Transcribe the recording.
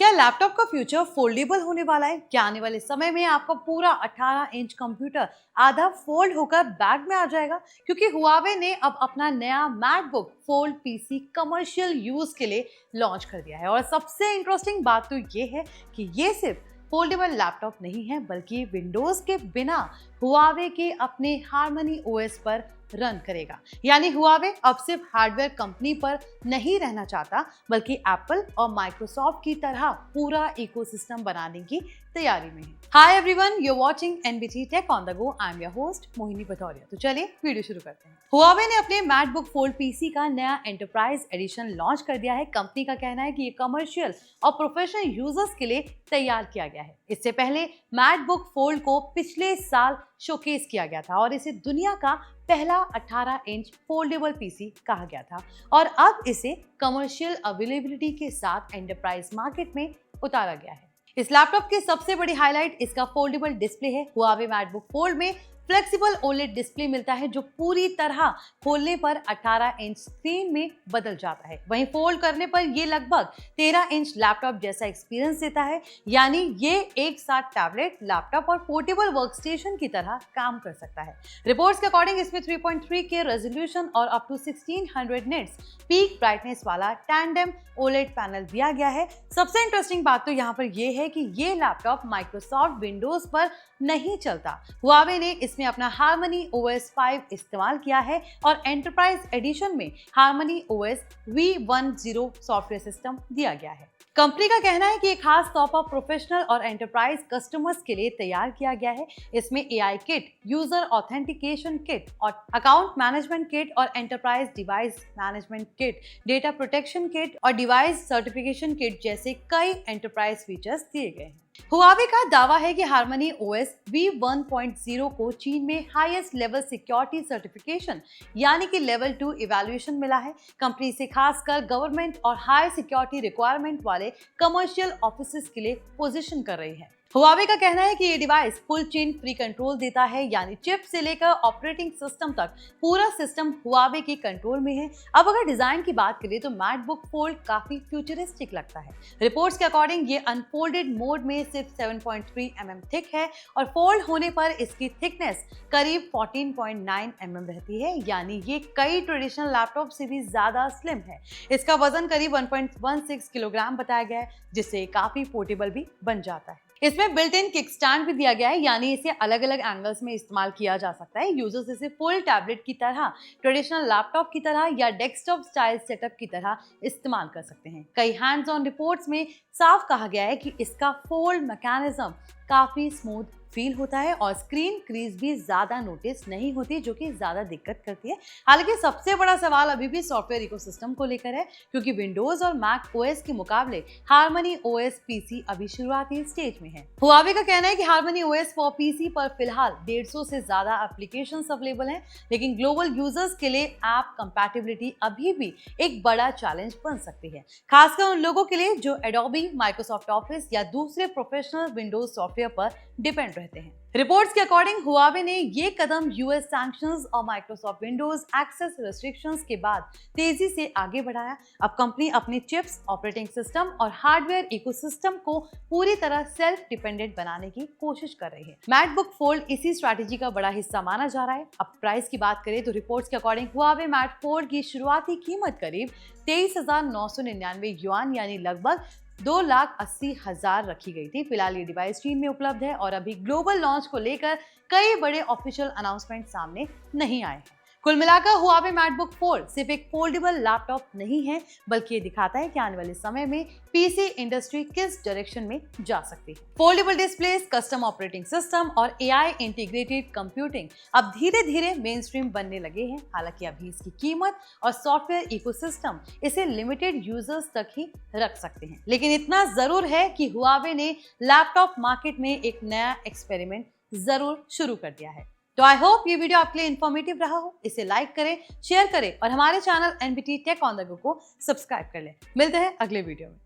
क्या लैपटॉप का future foldable होने वाला है? क्या आने वाले समय में आपका पूरा 18 इंच कंप्यूटर आधा फोल्ड होकर बैग में आ जाएगा? क्योंकि हुआवे ने अब अपना नया MacBook fold PC commercial use के लिए लॉन्च कर दिया है। और सबसे इंटरेस्टिंग बात तो ये है कि ये सिर्फ फोल्डेबल लैपटॉप नहीं है, बल्कि विंडोज के बिना हुआवे के अपने हार्मनी ओएस पर रन करेगा। यानी हुआवे अब सिर्फ हार्डवेयर कंपनी पर नहीं रहना चाहता, बल्कि एप्पल और माइक्रोसॉफ्ट की तरह पूरा इकोसिस्टम बनाने की तैयारी में है। Hi everyone, you are watching NBT tech on the go. I am your host Mohini Bhadauria. तो चलिए वीडियो शुरू करते हैं। हुआवे ने अपने मैकबुक फोल्ड पीसी का नया एंटरप्राइज एडिशन लॉन्च कर दिया है। कंपनी का कहना है कि ये कमर्शियल और प्रोफेशनल यूजर्स के लिए तैयार किया गया है। इससे पहले मैकबुक फोल्ड को पिछले साल शोकेस किया गया था और इसे दुनिया का पहला 18 इंच फोल्डेबल पीसी कहा गया था, और अब इसे कमर्शियल अवेलेबिलिटी के साथ एंटरप्राइज मार्केट में उतारा गया है। इस लैपटॉप की सबसे बड़ी हाईलाइट इसका फोल्डेबल डिस्प्ले है। हुआवे मैकबुक फोल्ड में फ्लेक्सिबल ओलेड डिस्प्ले मिलता है, जो पूरी तरह खोलने पर 18 इंच स्क्रीन में बदल जाता है। वहीं फोल्ड करने पर ये लगभग 13 इंच लैपटॉप जैसा एक्सपीरियंस देता है। यानी ये एक साथ टैबलेट, लैपटॉप और पोर्टेबल वर्कस्टेशन की तरह काम कर सकता है। रिपोर्ट्स के अकॉर्डिंग इसमें 3.3K रेजोल्यूशन और up to 1600 nits peak brightness वाला टैंडेम ओलेड पैनल दिया गया है। सबसे इंटरेस्टिंग बात तो यहाँ पर यह है कि ये लैपटॉप माइक्रोसॉफ्ट विंडोज पर नहीं चलता। हुआवे ने इसमें अपना हार्मनी ओएस 5 इस्तेमाल किया है और एंटरप्राइज एडिशन में harmony OS V10 software system दिया गया है। कंपनी का कहना है कि ये खास तौर पर प्रोफेशनल और एंटरप्राइज कस्टमर्स के लिए तैयार किया गया है। इसमें AI kit, user authentication kit और अकाउंट मैनेजमेंट किट और enterprise device management kit, data protection kit और डिवाइस सर्टिफिकेशन किट जैसे कई एंटरप्राइज फीचर्स दिए गए हैं। हुआवे का दावा है कि हार्मनी ओएस V1.0 को चीन में हाईएस्ट लेवल सिक्योरिटी सर्टिफिकेशन यानी कि लेवल 2 इवैल्यूएशन मिला है। कंपनी से खासकर गवर्नमेंट और हाई सिक्योरिटी रिक्वायरमेंट वाले कमर्शियल ऑफिसेस के लिए पोजीशन कर रही है। हुआवे का कहना है कि ये device full chain free control देता है, यानी चिप से लेकर ऑपरेटिंग सिस्टम तक पूरा सिस्टम हुआवे के कंट्रोल में है। अब अगर डिजाइन की बात करें तो मैकबुक फोल्ड काफी फ्यूचरिस्टिक लगता है। रिपोर्ट्स के अकॉर्डिंग ये अनफोल्डेड मोड में सिर्फ 7.3 mm थिक है और फोल्ड होने पर इसकी थिकनेस करीब 14.9 mm रहती है, यानी ये कई ट्रेडिशनल लैपटॉप से भी ज्यादा स्लिम है। इसका वजन करीब 1.16 किलोग्राम बताया गया है, जिससे काफी पोर्टेबल भी बन जाता है। इसमें बिल्ट इन किक स्टैंड भी दिया गया है, यानी इसे अलग अलग एंगल्स में इस्तेमाल किया जा सकता है। यूजर्स इसे फुल टैबलेट की तरह, ट्रेडिशनल लैपटॉप की तरह या डेस्कटॉप स्टाइल सेटअप की तरह इस्तेमाल कर सकते हैं। कई हैंड्स ऑन रिपोर्ट्स में साफ कहा गया है कि इसका फोल्ड मैकेनिज्म काफी स्मूथ फील होता है और स्क्रीन क्रीज भी ज्यादा नोटिस नहीं होती, जो कि ज्यादा दिक्कत करती है। हालांकि सबसे बड़ा सवाल अभी भी सॉफ्टवेयर इकोसिस्टम को लेकर है, क्योंकि विंडोज और मैक ओएस के मुकाबले हार्मनी ओएस पीसी अभी शुरुआती स्टेज में है। हुआवे का कहना है कि हार्मनी ओएस फॉर पीसी पर फिलहाल 150 से ज्यादा एप्लीकेशंस अवेलेबल हैं, लेकिन ग्लोबल यूजर्स के लिए ऐप कंपैटिबिलिटी अभी भी एक बड़ा चैलेंज बन सकती है, खासकर उन लोगों के लिए जो एडोबी, माइक्रोसॉफ्ट ऑफिस या दूसरे प्रोफेशनल विंडोज सॉफ्टवेयर पर डिपेंड रहते हैं। रिपोर्ट्स के अकॉर्डिंग हुआवे ने ये कदम यूएस सैंक्शंस और माइक्रोसॉफ्ट विंडोज एक्सेस रेस्ट्रिक्शंस के बाद तेजी से आगे बढ़ाया। अब कंपनी अपने चिप्स, ऑपरेटिंग सिस्टम और हार्डवेयर इकोसिस्टम को पूरी तरह सेल्फ डिपेंडेंट बनाने की कोशिश कर रही है। मैकबुक फोल्ड इसी स्ट्रैटेजी का बड़ा हिस्सा माना जा रहा है। अब प्राइस की बात करें तो रिपोर्ट्स के अकॉर्डिंग हुआवे मैक फोल्ड की शुरुआती कीमत करीब 23,999 युआन यानी लगभग 2,80,000 रखी गई थी। फिलहाल ये डिवाइस चीन में उपलब्ध है और अभी ग्लोबल लॉन्च को लेकर कई बड़े ऑफिशियल अनाउंसमेंट सामने नहीं आए हैं। कुल मिलाकर हुआवे मैकबुक फोल्ड सिर्फ एक फोल्डेबल लैपटॉप नहीं है, बल्कि ये दिखाता है कि आने वाले समय में पीसी इंडस्ट्री किस डायरेक्शन में जा सकती है। Foldable displace, custom operating system और AI इंटीग्रेटेड कंप्यूटिंग अब धीरे धीरे मेन स्ट्रीम बनने लगे हैं। हालांकि अभी इसकी कीमत और सॉफ्टवेयर इकोसिस्टम इसे लिमिटेड यूजर्स तक ही रख सकते हैं, लेकिन इतना जरूर है कि हुआवे ने लैपटॉप मार्केट में एक नया एक्सपेरिमेंट जरूर शुरू कर दिया है। तो आई होप ये वीडियो आपके लिए इन्फॉर्मेटिव रहा हो। इसे लाइक करें, शेयर करें और हमारे channel NBT tech on the go को सब्सक्राइब कर लें। मिलते हैं अगले वीडियो में।